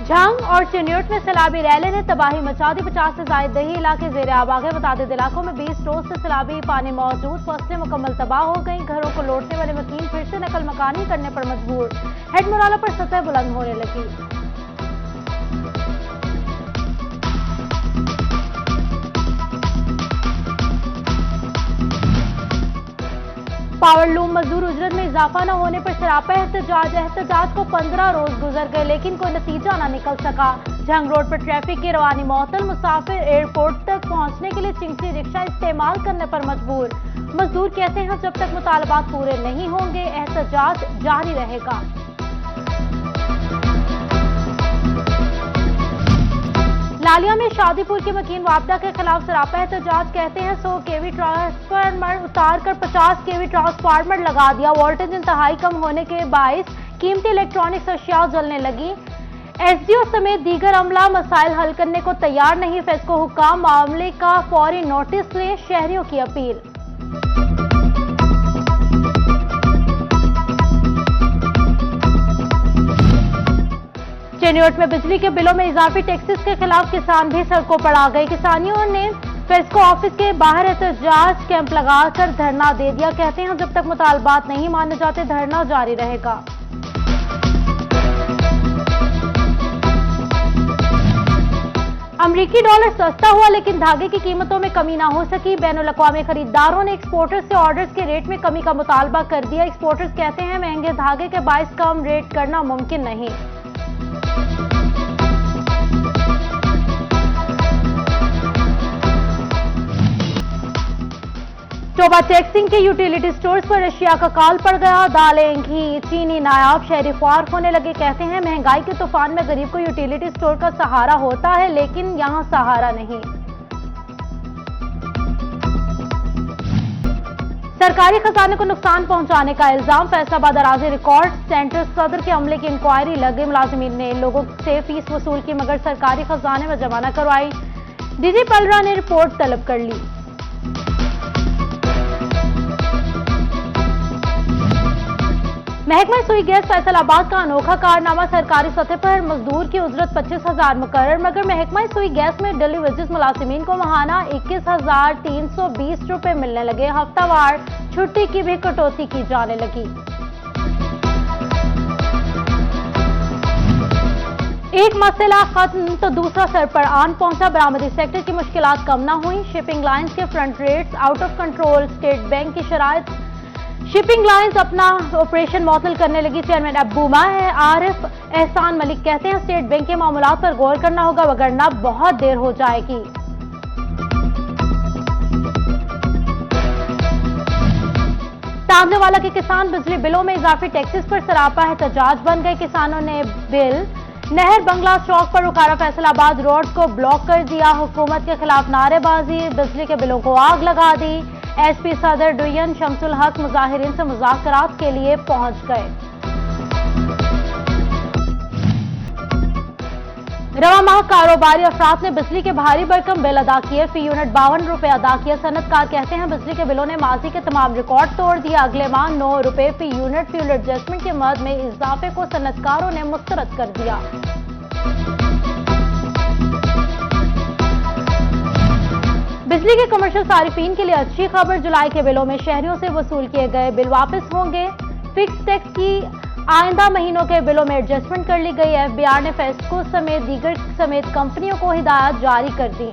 झांग और चिन्योट में सैलाबी रैली ने तबाही मचा दी। 50 से ज्यादा दही इलाके जेर आब आ गए। मुताबिक इलाकों में 20 रोज से सैलाबी पानी मौजूद। फसलें मुकम्मल तबाह हो गई। घरों को लौटने वाले वकील फिर से नकल मकानी करने पर मजबूर। हेड मुराला पर सतह बुलंद होने लगी। पावर लूम मजदूर उजरत में इजाफा न होने पर सरापा एहतजाज को 15 रोज गुजर गए, लेकिन कोई नतीजा न निकल सका। झंग रोड पर ट्रैफिक की रवानी मअतल। मुसाफिर एयरपोर्ट तक पहुंचने के लिए चिंगसी रिक्शा इस्तेमाल करने पर मजबूर। मजदूर कहते हैं जब तक मुतालबात पूरे नहीं होंगे एहतजाज जारी रहेगा। लालिया में शादीपुर के मकीन वापदा के खिलाफ सरापा एहतजाज। कहते हैं 100 केवी ट्रांसफार्मर उतार कर 50 केवी ट्रांसफार्मर लगा दिया। वोल्टेज इंतहाई कम होने के बायस कीमती इलेक्ट्रॉनिक्स अशिया जलने लगी। एसडीओ समेत दीगर अमला मसाइल हल करने को तैयार नहीं। फेस्को हुक्काम मामले का फौरी नोटिस ले, शहरियों की अपील। चिन्योट में बिजली के बिलों में इजाफी टैक्सेस के खिलाफ किसान भी सड़कों पर आ गए। किसानियों ने फेस्को ऑफिस के बाहर एहतजाज कैंप लगाकर धरना दे दिया। कहते हैं जब तक मुतालबात नहीं माने जाते धरना जारी रहेगा। अमरीकी डॉलर सस्ता हुआ लेकिन धागे की कीमतों में कमी ना हो सकी। बैनुल अक़वामी खरीदारों ने एक्सपोर्टर्स से ऑर्डर्स के रेट में कमी का मुतालबा कर दिया। एक्सपोर्टर्स कहते हैं महंगे धागे के बायस कम रेट करना मुमकिन नहीं। टोबा टैक्सिंग के यूटिलिटी स्टोर्स पर एशिया का काल पड़ गया। दालें, घी, चीनी नायाब शहरी ख्वार होने लगे। कहते हैं महंगाई के तूफान में गरीब को यूटिलिटी स्टोर का सहारा होता है, लेकिन यहां सहारा नहीं। सरकारी खजाने को नुकसान पहुंचाने का इल्जाम। फैसलाबाद अराजी रिकॉर्ड सेंटर सदर के अमले की इंक्वायरी लगे। मुलाजिमीन ने लोगों से फीस वसूल की मगर सरकारी खजाने में जमा न करवाई। डीजी पलरा ने रिपोर्ट तलब कर ली। महकमा सुई गैस फैसलाबाद का अनोखा कारनामा। सरकारी सतह पर मजदूर की उजरत 25,000 मुकर्रर, मगर महकमा सुई गैस में डेली वेजेस मुलाजिमीन को माहाना 21,320 रुपए मिलने लगे। हफ्तावार छुट्टी की भी कटौती की जाने लगी। एक मसला खत्म तो दूसरा सर पर आन पहुंचा। बरामदी सेक्टर की मुश्किलात कम न हुई। शिपिंग लाइंस के front rates out of control. State bank की शराइत। शिपिंग लाइंस अपना ऑपरेशन मुअत्तल करने लगी। चेयरमैन अब्बूमा है आरिफ एहसान मलिक कहते हैं स्टेट बैंक के मामलात पर गौर करना होगा वगरना बहुत देर हो जाएगी। सामनेवाला के किसान बिजली बिलों में इजाफी टैक्सेस पर सरापा एहतजाज बन गए। किसानों ने बिल नहर बंगला चौक पर रुकारा। फैसलाबाद रोड को ब्लॉक कर दिया। हुकूमत के खिलाफ नारेबाजी। बिजली के बिलों को आग लगा दी। एसपी सदर डुयन शमसुल हक मुजाहिरीन से मुज़ाकरात के लिए पहुंच गए। रवा माह कारोबारी अफराद ने बिजली के भारी भरकम बिल अदा किए। फी यूनिट 52 रुपए अदा किए। सनतकार कहते हैं बिजली के बिलों ने माजी के तमाम रिकॉर्ड तोड़ दिया। अगले माह 9 रुपए फी यूनिट फ्यूल एडजस्टमेंट के मद में इजाफे को सनतकारों ने मुस्तरद कर दिया। बिजली के कमर्शियल सारिफीन के लिए अच्छी खबर। जुलाई के बिलों में शहरियों से वसूल किए गए बिल वापस होंगे। फिक्स टैक्स की आइंदा महीनों के बिलों में एडजस्टमेंट कर ली गई। एफबीआर ने फेस्को समेत दीगर समेत कंपनियों को हिदायत जारी कर दी।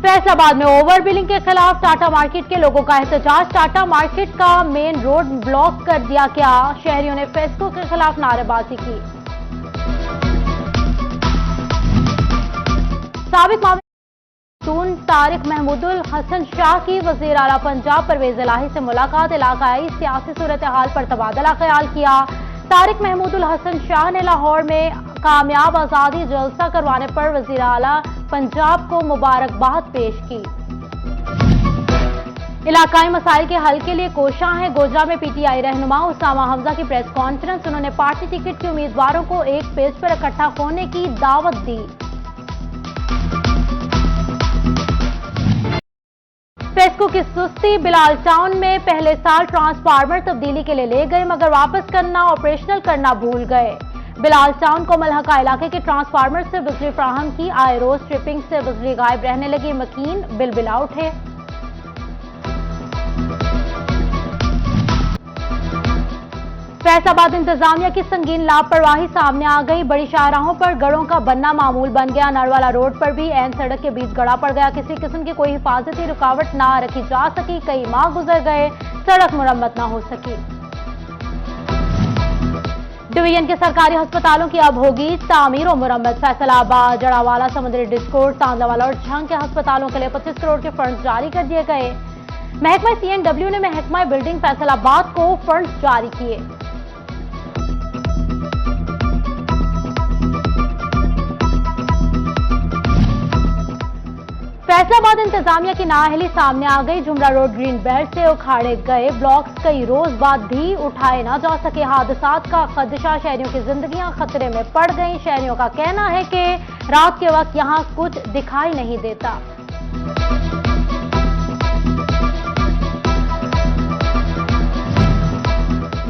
फैसलाबाद में ओवर बिलिंग के खिलाफ टाटा मार्केट के लोगों का एहतजाज। टाटा मार्केट का मेन रोड ब्लॉक कर दिया गया। शहरियों ने फेस्को के खिलाफ नारेबाजी की। साबिक मामले तारिक महमूदुल हसन शाह की वजीर आला पंजाब परवेज इलाही से मुलाकात। इलाकाई सियासी सूरत हाल पर तबादला ख्याल किया। तारिक महमूदुल हसन शाह ने लाहौर में कामयाब आजादी जलसा करवाने पर वजीर आला पंजाब को मुबारकबाद पेश की। इलाकाई मसाइल के हल के लिए कोशां है। गोजरा में पीटीआई रहनुमा उसामा हमजा की प्रेस कॉन्फ्रेंस। उन्होंने पार्टी टिकट के उम्मीदवारों को एक पेज पर इकट्ठा होने की दावत दी। प्रेस एसको की सुस्ती। बिलाल टाउन में पहले साल ट्रांसफार्मर तब्दीली के लिए ले गए मगर वापस करना ऑपरेशनल करना भूल गए। बिलाल टाउन को मलहका इलाके के ट्रांसफार्मर से बिजली फ्राहम की, आए रोज ट्रिपिंग से बिजली गायब रहने लगी, मकीन बिलबिला उठे। फैसलाबाद इंतजामिया की संगीन लापरवाही सामने आ गई। बड़ी शाहराहों पर गड़ों का बनना मामूल बन गया। नरवाला रोड पर भी ऐन सड़क के बीच गड़ा पड़ गया। किसी किस्म की कोई हिफाजती रुकावट ना रखी जा सकी। कई माह गुजर गए, सड़क मुरम्मत ना हो सकी। डिवीजन के सरकारी अस्पतालों की अब होगी तामीर और मुरम्मत। फैसलाबाद, जड़ावाला, समुद्री डिस्कोर्ट, तांदलावाला और झंग के अस्पतालों के लिए 25 करोड़ के फंड जारी कर दिए गए। महकमा CNW ने महकमा बिल्डिंग फैसलाबाद को फंड जारी किए। फैसलाबाद इंतजामिया की नाअहली सामने आ गई। जुमरा रोड ग्रीन बेल्ट से उखाड़े गए ब्लॉक्स कई रोज बाद भी उठाए ना जा सके। हादसात का खदशा, शहरियों की जिंदगियां खतरे में पड़ गईं। शहरियों का कहना है कि रात के वक्त यहां कुछ दिखाई नहीं देता।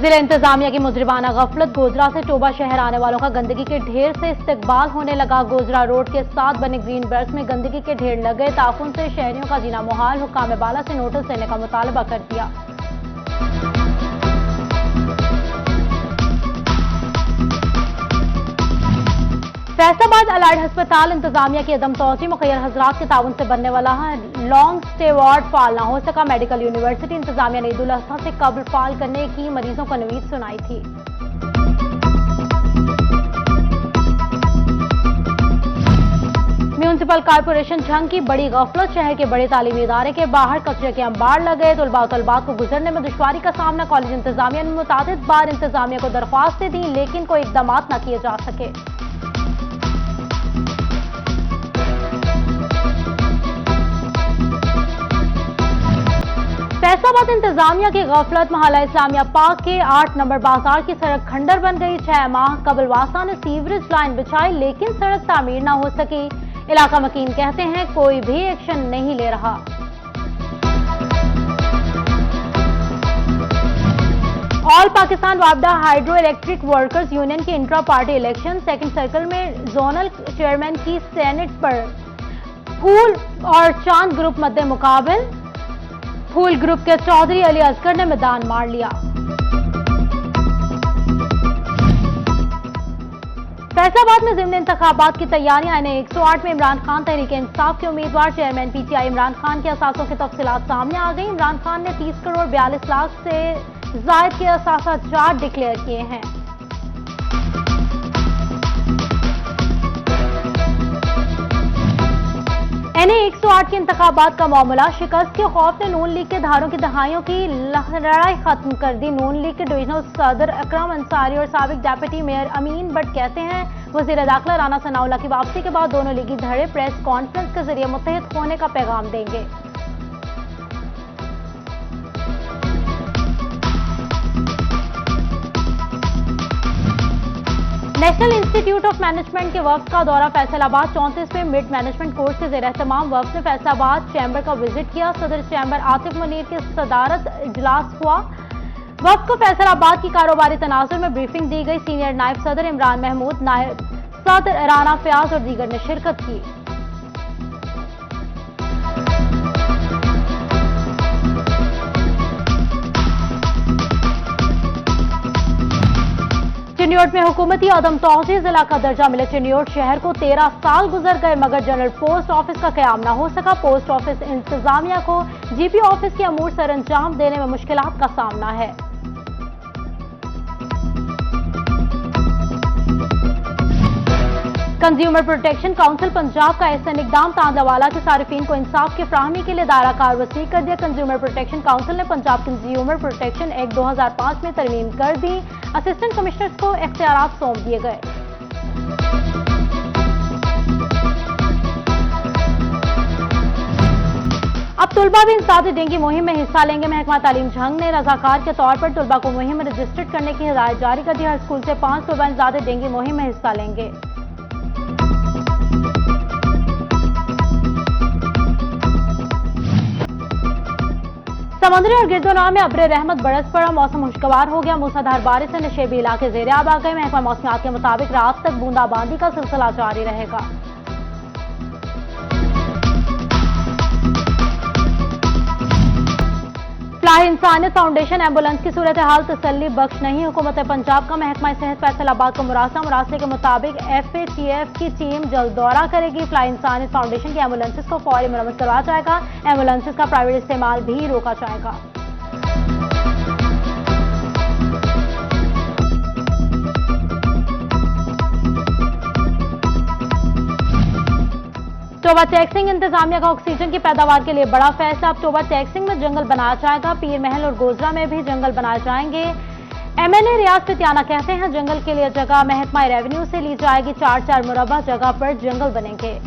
जिला इंतजामिया की मुजरिमाना गफलत। गोजरा से टोबा शहर आने वालों का गंदगी के ढेर से इस्तकबाल होने लगा। गोजरा रोड के साथ बने ग्रीन बेल्ट में गंदगी के ढेर लग गए। ताफुन से शहरियों का जीना मुहाल। हुक्काम बाला से नोटिस देने का मुतालबा कर दिया। फैसलाबाद अलाइड अस्पताल इंतजामिया की अदम तोज़ी, मुखैर हजरात के ताउन से बनने वाला लॉन्ग स्टे वार्ड फाल ना हो सका। मेडिकल यूनिवर्सिटी इंतजामिया ने ईद उल अजहा से कबल फाल करने की मरीजों को नवीद सुनाई थी। म्यूनिसिपल कॉर्पोरेशन झंग की बड़ी गफलत। शहर के बड़े तालीमी इदारे के बाहर कचरे के अंबार लगे। तलबात को गुजरने में दुश्वारी का सामना। कॉलेज इंतजामिया ने मुतादिद बार इंतजामिया को दरख्वास्तें दी लेकिन कोई इकदाम न किए जा सके। फैसलाबाद इंतजामिया की गफलत। मोहल्ला इस्लामिया पार्क के 8 नंबर बाजार की सड़क खंडर बन गई। 6 माह कबल वासा ने सीवरेज लाइन बिछाई लेकिन सड़क तामीर न हो सकी। इलाका मकीन कहते हैं कोई भी एक्शन नहीं ले रहा। ऑल पाकिस्तान वापडा हाइड्रो इलेक्ट्रिक वर्कर्स यूनियन के intra party election. Second circle में जोनल चेयरमैन की सेनेट पर फूल और चांद ग्रुप मद्दे मुकाबिल। फूल ग्रुप के चौधरी अली असगर ने मैदान मार लिया। फैसलाबाद में ज़िमनी इंतखाबात की तैयारियां। इन्हें 108 में इमरान खान तहरीक इंसाफ के उम्मीदवार चेयरमैन PTI इमरान खान के असासों की तफसीलात सामने आ गई। इमरान खान ने 30 करोड़ 42 लाख से जायद के असासा चार्ज डिक्लेयर किए हैं। NA 108 के इंतखाबात का मामला। शिकस्त के खौफ ने नून लीग के धारों की दहाइयों की लड़ाई खत्म कर दी। नून लीग के डिविजनल सदर अकरम अंसारी और साबिक डेप्यूटी मेयर अमीन भट्ट कहते हैं वजीर दाखिला राना सनाउल्लाह की वापसी के बाद दोनों लीगी धड़े प्रेस कॉन्फ्रेंस के जरिए मुत्तहिद होने का पैगाम देंगे। नेशनल इंस्टीट्यूट ऑफ मैनेजमेंट के वफ्द का दौरा फैसलाबाद। 34वें मिड मैनेजमेंट कोर्स के ज़ेर एहतमाम वफ्द ने फैसलाबाद चैम्बर का विजिट किया। सदर चैम्बर आतिफ मुनीर की सदारत इजलास हुआ। वफ्द को फैसलाबाद की कारोबारी तनाजुर में ब्रीफिंग दी गई। सीनियर नायब सदर इमरान महमूद, नायब सदर राना फयाज और दीगर ने शिरकत की। चिन्योट में हुकूमती अदम तौज़ी। जिला का दर्जा मिले चिन्योट शहर को 13 साल गुजर गए मगर जनरल पोस्ट ऑफिस का क़याम न हो सका। पोस्ट ऑफिस इंतजामिया को GP ऑफिस के अमूर सर अंजाम देने में मुश्किलात का सामना है। कंज्यूमर प्रोटेक्शन काउंसिल पंजाब का एहसन इकदाम। तांदलावाला के सारिफीन को इंसाफ की फ्राहमी के लिए दायरा कार वसी कर दिया। कंज्यूमर प्रोटेक्शन काउंसिल ने पंजाब कंज्यूमर प्रोटेक्शन एक्ट 2005 में तरमीम कर दी। असिस्टेंट कमिश्नर्स को इख्तियारात सौंप दिए गए। अब तुलबा भी इंसादी डेंगू मुहिम में हिस्सा लेंगे। महकमा तालीम झंग ने रजाकार के तौर पर तुलबा को मुहिम में रजिस्टर्ड करने की हिदायत जारी कर दी। हर स्कूल से 5 तुलबा इंसादी डेंगू मुहिम में हिस्सा लेंगे। समुद्री और गिरदोनवा में अब्रे रहमत बरस पड़ा, मौसम खुशगवार हो गया। मूसलाधार बारिश से नशेबी इलाके ज़ेर-ए-आब आ गए। महकमा मौसमियात के मुताबिक रात तक बूंदाबांदी का सिलसिला जारी रहेगा। फलाह इंसानियत फाउंडेशन एम्बुलेंस की सूरत हाल तसल्ली बख्श नहीं। हुकूमत पंजाब का महकमा सेहत फैसलाबाद को मुरासले के मुताबिक FATF की टीम जल्द दौरा करेगी। फलाह इंसानियत फाउंडेशन की एम्बुलेंसेज को फौरी मरम्मत करवाया जाएगा। एम्बुलेंसेज का प्राइवेट इस्तेमाल भी रोका जाएगा। टोबा टैक्सिंग इंतजामिया का ऑक्सीजन की पैदावार के लिए बड़ा फैसला। अब टोबा टैक्सिंग में जंगल बनाया जाएगा। पीर महल और गोजरा में भी जंगल बनाए जाएंगे। MNA रियाज पित्याना कहते हैं जंगल के लिए जगह महकमा रेवेन्यू से ली जाएगी। 4 मुरब्बा जगह पर जंगल बनेंगे।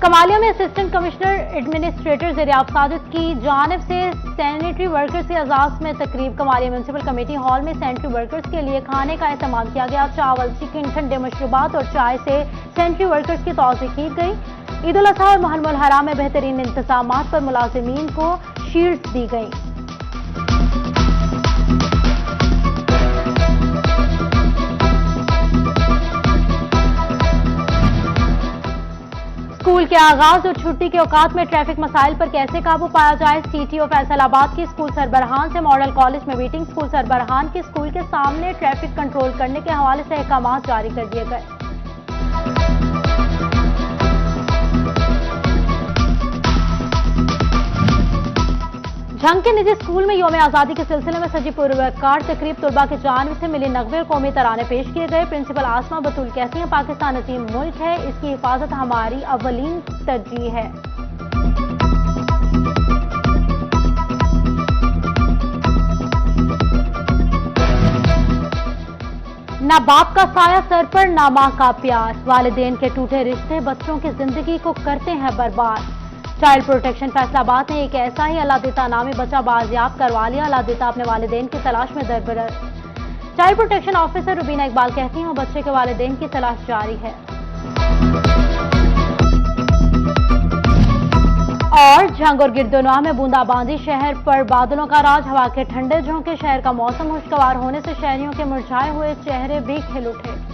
कमालिया में असिस्टेंट कमिश्नर एडमिनिस्ट्रेटर ज़ेर-ए-आब साजिद की जानिब से सैनिटरी वर्कर्स के एजाज में तकरीब। कमालिया म्यूनसिपल कमेटी हॉल में सैनिटरी वर्कर्स के लिए खाने का एहतमाम किया गया। चावल, चिकन, ठंडे मशरूबात और चाय से सैनिटरी वर्कर्स की तौज़ीह की गई। ईद उल अज़हा और मुहर्रम हराम में बेहतरीन इंतजामात पर मुलाजिमीन को शील्ड्स दी गई। स्कूल के आगाज और छुट्टी के औकात में ट्रैफिक मसाइल पर कैसे काबू पाया जाए। CTO फैसलाबाद की स्कूल सरबराहान से मॉडल कॉलेज में मीटिंग। स्कूल सरबराहान की स्कूल के सामने ट्रैफिक कंट्रोल करने के हवाले से अहकाम जारी कर दिए गए। झंग के निजी स्कूल में यौम आज़ादी के सिलसिले में सजी पुरवकार तकरीब तलबा की जानिब से मिली नगमे और कौमी तराने पेश किए गए। प्रिंसिपल आसमा बतूल कहती हैं पाकिस्तान अजीम मुल्क है, इसकी हिफाजत हमारी अव्वलीन तरजीह है। ना बाप का साया सर पर, ना माँ का प्यार। वालिदैन के टूटे रिश्ते बच्चों की जिंदगी को करते हैं बर्बाद। चाइल्ड प्रोटेक्शन फैसलाबाद ने एक ऐसा ही अलादिता नामी बच्चा बाजियाब करवा लिया। अलादिता अपने वालिदैन की तलाश में दरबदर। Child protection officer Rubina Iqbal कहती हैं बच्चे के वालिदैन की तलाश जारी है। और झंग और गिरदोनवा में बूंदाबांदी, शहर पर बादलों का राज, हवा के ठंडे झोंके, शहर का मौसम खुशगवार होने से शहरियों के मुरझाए हुए चेहरे भी खिल उठे।